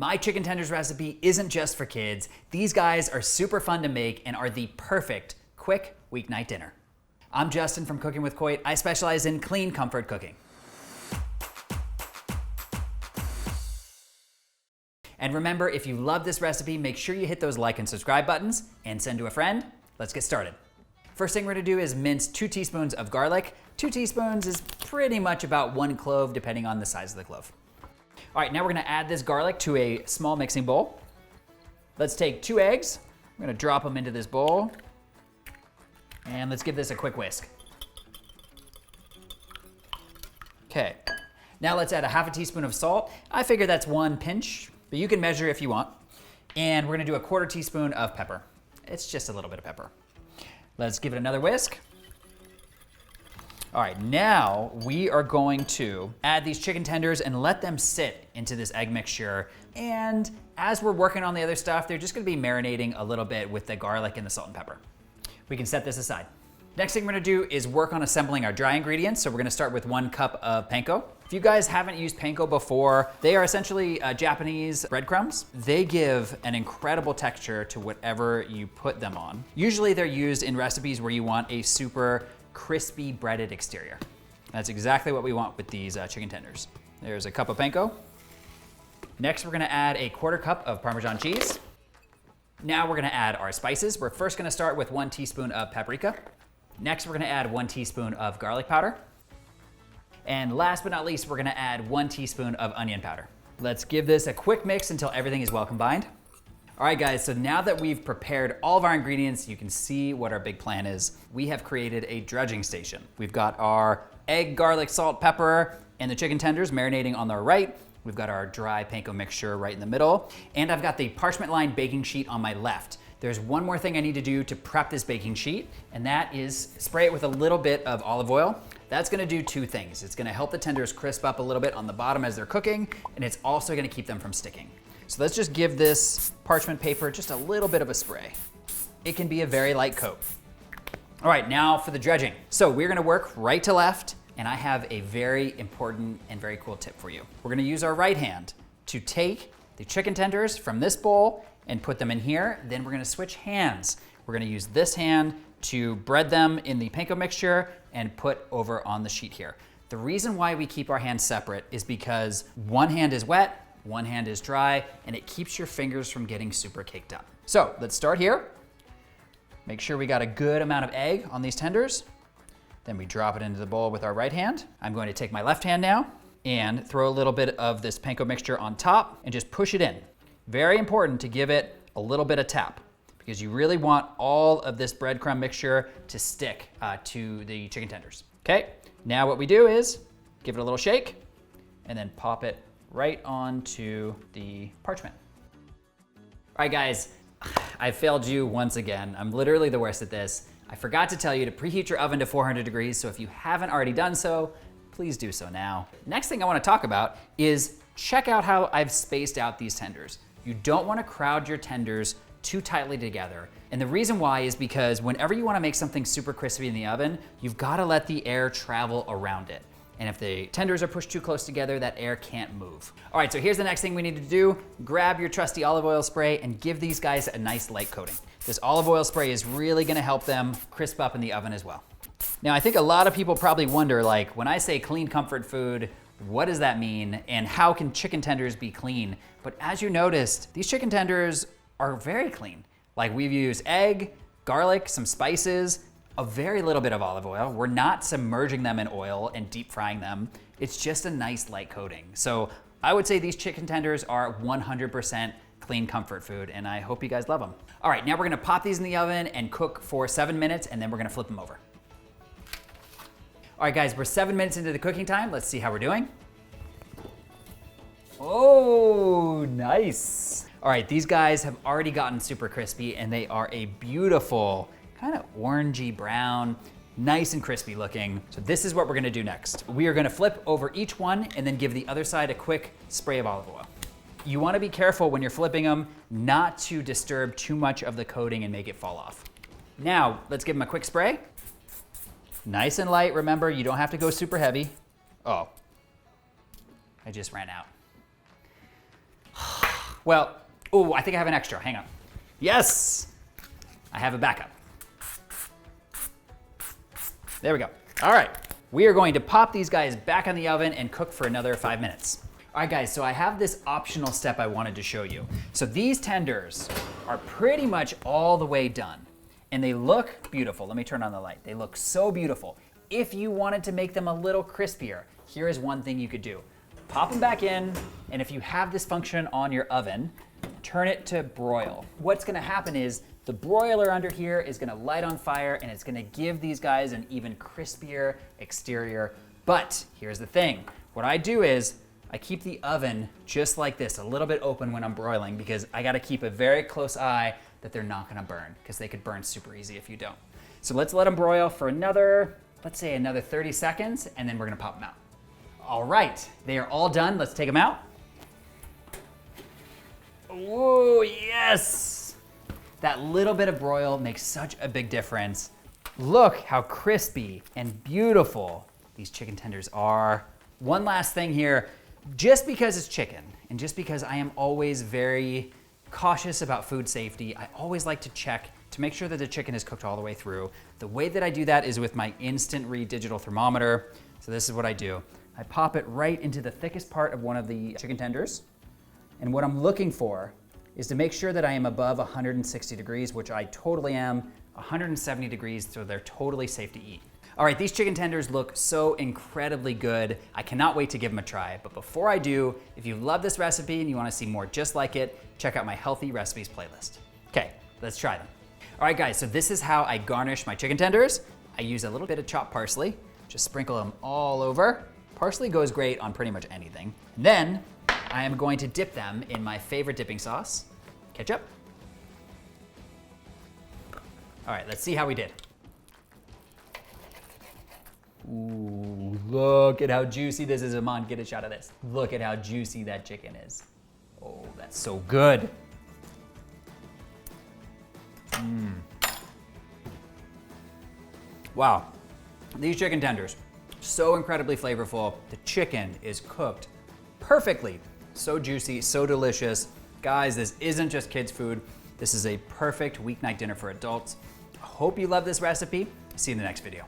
My chicken tenders recipe isn't just for kids. These guys are super fun to make and are the perfect quick weeknight dinner. I'm Justin from Cooking with Coit. I specialize in clean comfort cooking. And remember, if you love this recipe, make sure you hit those like and subscribe buttons and send to a friend. Let's get started. First thing we're gonna do is mince 2 teaspoons of garlic. 2 teaspoons is pretty much about 1 clove, depending on the size of the clove. All right, now we're gonna add this garlic to a small mixing bowl. Let's take 2 eggs. I'm gonna drop them into this bowl. And let's give this a quick whisk. Okay, now let's add a half a teaspoon of salt. I figure that's 1 pinch, but you can measure if you want. And we're gonna do a 1/4 teaspoon of pepper. It's just a little bit of pepper. Let's give it another whisk. All right, now we are going to add these chicken tenders and let them sit into this egg mixture. And as we're working on the other stuff, they're just gonna be marinating a little bit with the garlic and the salt and pepper. We can set this aside. Next thing we're gonna do is work on assembling our dry ingredients. So we're gonna start with 1 cup of panko. If you guys haven't used panko before, they are essentially Japanese breadcrumbs. They give an incredible texture to whatever you put them on. Usually they're used in recipes where you want a super crispy breaded exterior. That's exactly what we want with these chicken tenders. There's a cup of panko. Next, we're gonna add a 1/4 cup of Parmesan cheese. Now we're gonna add our spices. We're first gonna start with 1 teaspoon of paprika. Next, we're gonna add 1 teaspoon of garlic powder. And last but not least, we're gonna add 1 teaspoon of onion powder. Let's give this a quick mix until everything is well combined. All right, guys, so now that we've prepared all of our ingredients, you can see what our big plan is. We have created a dredging station. We've got our egg, garlic, salt, pepper, and the chicken tenders marinating on the right. We've got our dry panko mixture right in the middle. And I've got the parchment lined baking sheet on my left. There's one more thing I need to do to prep this baking sheet, and that is spray it with a little bit of olive oil. That's gonna do 2 things. It's gonna help the tenders crisp up a little bit on the bottom as they're cooking, and it's also gonna keep them from sticking. So let's just give this parchment paper just a little bit of a spray. It can be a very light coat. All right, now for the dredging. So we're gonna work right to left, and I have a very important and very cool tip for you. We're gonna use our right hand to take the chicken tenders from this bowl and put them in here. Then we're gonna switch hands. We're gonna use this hand to bread them in the panko mixture and put over on the sheet here. The reason why we keep our hands separate is because one hand is wet, one hand is dry, and it keeps your fingers from getting super caked up. So let's start here. Make sure we got a good amount of egg on these tenders. Then we drop it into the bowl with our right hand. I'm going to take my left hand now and throw a little bit of this panko mixture on top and just push it in. Very important to give it a little bit of tap because you really want all of this breadcrumb mixture to stick to the chicken tenders. Okay, now what we do is give it a little shake and then pop it right onto the parchment. All right, guys, I failed you once again. I'm literally the worst at this. I forgot to tell you to preheat your oven to 400 degrees, so if you haven't already done so, please do so now. Next thing I wanna talk about is check out how I've spaced out these tenders. You don't wanna crowd your tenders too tightly together. And the reason why is because whenever you wanna make something super crispy in the oven, you've gotta let the air travel around it. And if the tenders are pushed too close together, that air can't move. All right, so here's the next thing we need to do. Grab your trusty olive oil spray and give these guys a nice light coating. This olive oil spray is really gonna help them crisp up in the oven as well. Now, I think a lot of people probably wonder, like, when I say clean comfort food, what does that mean? And how can chicken tenders be clean? But as you noticed, these chicken tenders are very clean. Like, we've used egg, garlic, some spices, a very little bit of olive oil. We're not submerging them in oil and deep frying them. It's just a nice light coating. So I would say these chicken tenders are 100% clean comfort food, and I hope you guys love them. All right, now we're gonna pop these in the oven and cook for 7 minutes, and then we're gonna flip them over. All right, guys, we're 7 minutes into the cooking time. Let's see how we're doing. Oh, nice. All right, these guys have already gotten super crispy, and they are a beautiful, kind of orangey brown, nice and crispy looking. So this is what we're gonna do next. We are gonna flip over each one and then give the other side a quick spray of olive oil. You wanna be careful when you're flipping them not to disturb too much of the coating and make it fall off. Now, let's give them a quick spray. Nice and light, remember, you don't have to go super heavy. Oh, I just ran out. Well, oh, I think I have an extra, hang on. Yes, I have a backup. There we go. All right, we are going to pop these guys back on the oven and cook for another 5 minutes. All right guys, so I have this optional step I wanted to show you. So these tenders are pretty much all the way done and they look beautiful. Let me turn on the light. They look so beautiful. If you wanted to make them a little crispier, here is one thing you could do. Pop them back in, and if you have this function on your oven, turn it to broil. What's gonna happen is the broiler under here is gonna light on fire and it's gonna give these guys an even crispier exterior. But here's the thing. What I do is I keep the oven just like this, a little bit open when I'm broiling because I gotta keep a very close eye that they're not gonna burn because they could burn super easy if you don't. So let's let them broil for another, let's say another 30 seconds and then we're gonna pop them out. All right, they are all done. Let's take them out. Whoa, yes! That little bit of broil makes such a big difference. Look how crispy and beautiful these chicken tenders are. One last thing here, just because it's chicken and just because I am always very cautious about food safety, I always like to check to make sure that the chicken is cooked all the way through. The way that I do that is with my instant read digital thermometer. So this is what I do. I pop it right into the thickest part of one of the chicken tenders. And what I'm looking for is to make sure that I am above 160 degrees, which I totally am, 170 degrees, so they're totally safe to eat. All right, these chicken tenders look so incredibly good. I cannot wait to give them a try. But before I do, if you love this recipe and you wanna see more just like it, check out my healthy recipes playlist. Okay, let's try them. All right guys, so this is how I garnish my chicken tenders. I use a little bit of chopped parsley, just sprinkle them all over. Parsley goes great on pretty much anything. Then I am going to dip them in my favorite dipping sauce, ketchup. All right, let's see how we did. Ooh, look at how juicy this is. Aman, get a shot of this. Look at how juicy that chicken is. Oh, that's so good. Wow, these chicken tenders, so incredibly flavorful. The chicken is cooked perfectly. So juicy, so delicious. Guys, this isn't just kids' food. This is a perfect weeknight dinner for adults. I hope you love this recipe. See you in the next video.